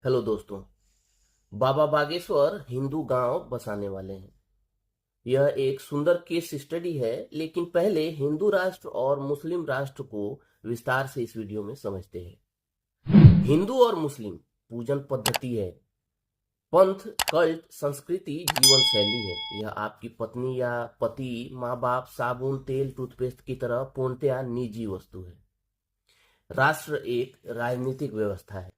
Hello दोस्तों। बाबा बागेश्वर हिंदू गांव बसाने वाले हैं। यह एक सुंदर केस स्टडी है, लेकिन पहले हिंदू राष्ट्र और मुस्लिम राष्ट्र को विस्तार से इस वीडियो में समझते हैं। हिंदू और मुस्लिम पूजन पद्धति है, पंथ, कल्ट, संस्कृति, जीवन शैली है। यह आपकी पत्नी या पति, माँ बाप, साबुन, तेल, टूथपेस्ट की तरह पूर्णतया निजी वस्तु है। राष्ट्र एक राजनीतिक व्यवस्था है।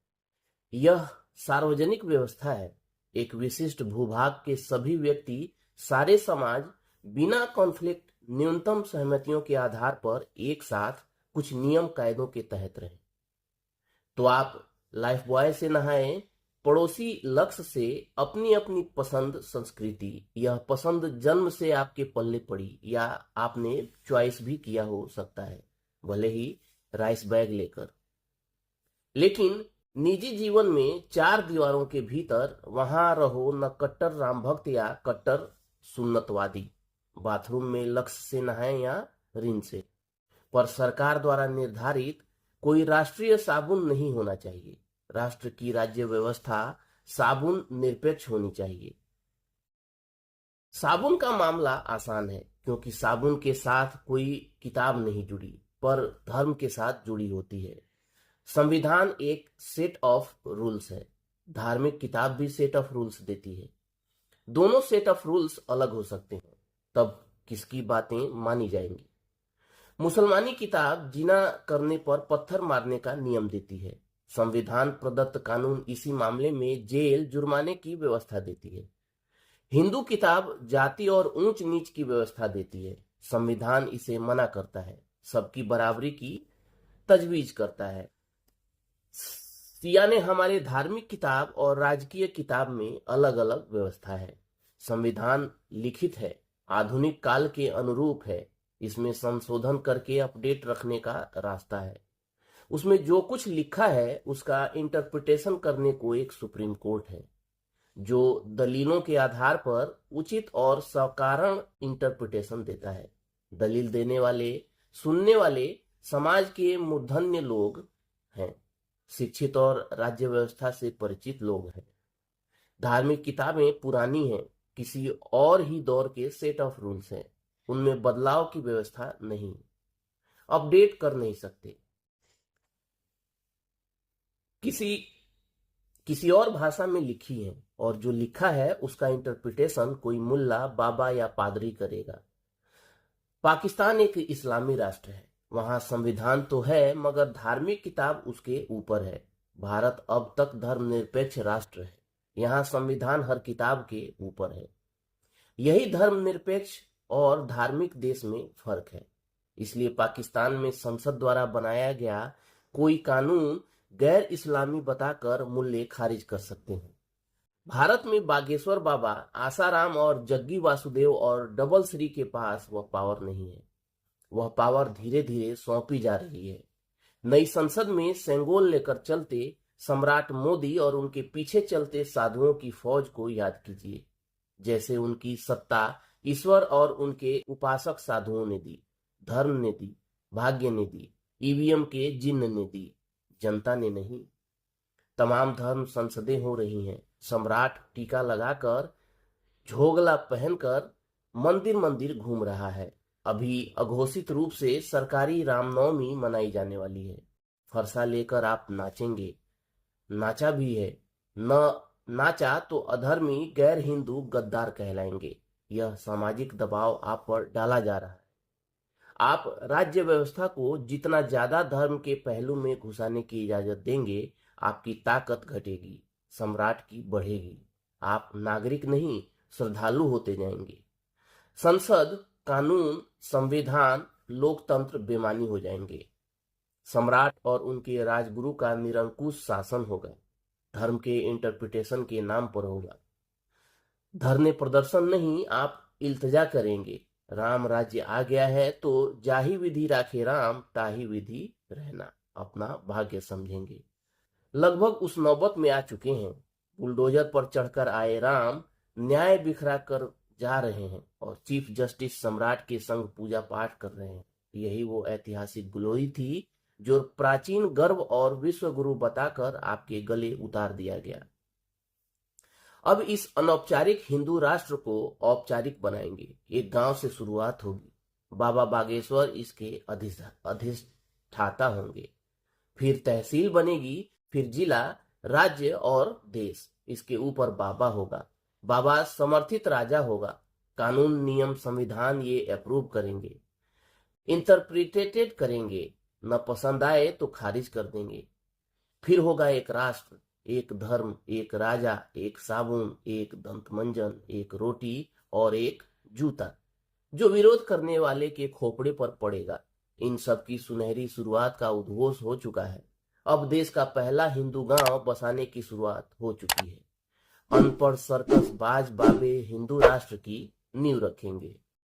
यह सार्वजनिक व्यवस्था है। एक विशिष्ट भूभाग के सभी व्यक्ति, सारे समाज बिना कॉन्फ्लिक्ट, न्यूनतम सहमतियों के आधार पर एक साथ कुछ नियम कायदों के तहत रहे। तो आप लाइफ बॉय से नहाएं, पड़ोसी लक्ष्य से अपनी अपनी पसंद संस्कृति। यह पसंद जन्म से आपके पल्ले पड़ी या आपने चॉइस भी किया हो सकता है, भले ही राइस बैग लेकर। लेकिन निजी जीवन में चार दीवारों के भीतर वहां रहो न कट्टर राम भक्त या कट्टर सुन्नतवादी। बाथरूम में लक्ष्य से नहाएं या रिन से। पर सरकार द्वारा निर्धारित कोई राष्ट्रीय साबुन नहीं होना चाहिए। राष्ट्र की राज्य व्यवस्था साबुन निरपेक्ष होनी चाहिए। साबुन का मामला आसान है, क्योंकि साबुन के साथ कोई किताब नहीं जुड़ी, पर धर्म के साथ जुड़ी होती है। संविधान एक सेट ऑफ रूल्स है, धार्मिक किताब भी सेट ऑफ रूल्स देती है। दोनों सेट ऑफ रूल्स अलग हो सकते हैं, तब किसकी बातें मानी जाएंगी। मुसलमानी किताब जिना करने पर पत्थर मारने का नियम देती है। संविधान प्रदत्त कानून इसी मामले में जेल जुर्माने की व्यवस्था देती है। हिंदू किताब जाति और ऊंच नीच की व्यवस्था देती है। संविधान इसे मना करता है, सबकी बराबरी की तजवीज करता है। यानी हमारे धार्मिक किताब और राजकीय किताब में अलग अलग व्यवस्था है। संविधान लिखित है, आधुनिक काल के अनुरूप है। इसमें संशोधन करके अपडेट रखने का रास्ता है। उसमें जो कुछ लिखा है उसका इंटरप्रिटेशन करने को एक सुप्रीम कोर्ट है, जो दलीलों के आधार पर उचित और सकारण इंटरप्रिटेशन देता है। दलील देने वाले, सुनने वाले समाज के मूर्धन्य लोग हैं, शिक्षित और राज्य व्यवस्था से परिचित लोग हैं। धार्मिक किताबें पुरानी हैं, किसी और ही दौर के सेट ऑफ रूल्स हैं। उनमें बदलाव की व्यवस्था नहीं, अपडेट कर नहीं सकते। किसी किसी और भाषा में लिखी है, और जो लिखा है उसका इंटरप्रिटेशन कोई मुल्ला, बाबा या पादरी करेगा। पाकिस्तान एक इस्लामी राष्ट्र है। वहां संविधान तो है, मगर धार्मिक किताब उसके ऊपर है। भारत अब तक धर्मनिरपेक्ष राष्ट्र है। यहाँ संविधान हर किताब के ऊपर है। यही धर्मनिरपेक्ष और धार्मिक देश में फर्क है। इसलिए पाकिस्तान में संसद द्वारा बनाया गया कोई कानून गैर इस्लामी बताकर मुल्ले खारिज कर सकते हैं। भारत में बागेश्वर बाबा, आसाराम और जग्गी वासुदेव और डबल श्री के पास वह पावर नहीं है। वह पावर धीरे धीरे सौंपी जा रही है। नई संसद में सेंगोल लेकर चलते सम्राट मोदी और उनके पीछे चलते साधुओं की फौज को याद कीजिए। जैसे उनकी सत्ता ईश्वर और उनके उपासक साधुओं ने दी, धर्म ने दी, भाग्य ने दी, ईवीएम के जिन्न ने दी, जनता ने नहीं। तमाम धर्म संसदें हो रही हैं। सम्राट टीका लगाकर, झोगला पहनकर मंदिर मंदिर घूम रहा है। अभी अघोषित रूप से सरकारी रामनवमी मनाई जाने वाली है। फरसा लेकर आप नाचेंगे, नाचा भी है। न नाचा तो अधर्मी, गैर हिंदू, गद्दार कहलाएंगे। यह सामाजिक दबाव आप पर डाला जा रहा है। आप राज्य व्यवस्था को जितना ज्यादा धर्म के पहलू में घुसाने की इजाजत देंगे, आपकी ताकत घटेगी, सम्राट की बढ़ेगी। आप नागरिक नहीं, श्रद्धालु होते जाएंगे। संसद, कानून, संविधान, लोकतंत्र बेमानी हो जाएंगे। सम्राट और उनके राजगुरु का निरंकुश शासन होगा, धर्म के इंटरप्रिटेशन के नाम पर होगा। धरने प्रदर्शन नहीं, आप इल्तजा करेंगे। राम राज्य आ गया है तो जाही विधि राखे राम, ताही विधि रहना, अपना भाग्य समझेंगे। लगभग उस नौबत में आ चुके हैं। बुलडोजर पर चढ़कर आए राम न्याय बिखरा कर जा रहे हैं और चीफ जस्टिस सम्राट के संग पूजा पाठ कर रहे हैं। यही वो ऐतिहासिक ग्लोरी थी जो प्राचीन गर्व और विश्व गुरु बताकर आपके गले उतार दिया गया। अब इस अनौपचारिक हिंदू राष्ट्र को औपचारिक बनाएंगे। एक गांव से शुरुआत होगी। बाबा बागेश्वर इसके अधिष्ठाता होंगे, फिर तहसील बनेगी, फिर जिला, राज्य और देश। इसके ऊपर बाबा होगा। बाबा समर्थित राजा होगा। कानून, नियम, संविधान ये अप्रूव करेंगे, इंटरप्रिटेटेड करेंगे। न पसंद आए तो खारिज कर देंगे। फिर होगा एक राष्ट्र, एक धर्म, एक राजा, एक साबुन, एक दंतमंजन, एक रोटी और एक जूता, जो विरोध करने वाले के खोपड़े पर पड़ेगा। इन सब की सुनहरी शुरुआत का उद्घोष हो चुका है। अब देश का पहला हिंदू गांव बसाने की शुरुआत हो चुकी है। अनपढ़ सर्कस बाज बाबे हिंदू राष्ट्र की नींव रखेंगे।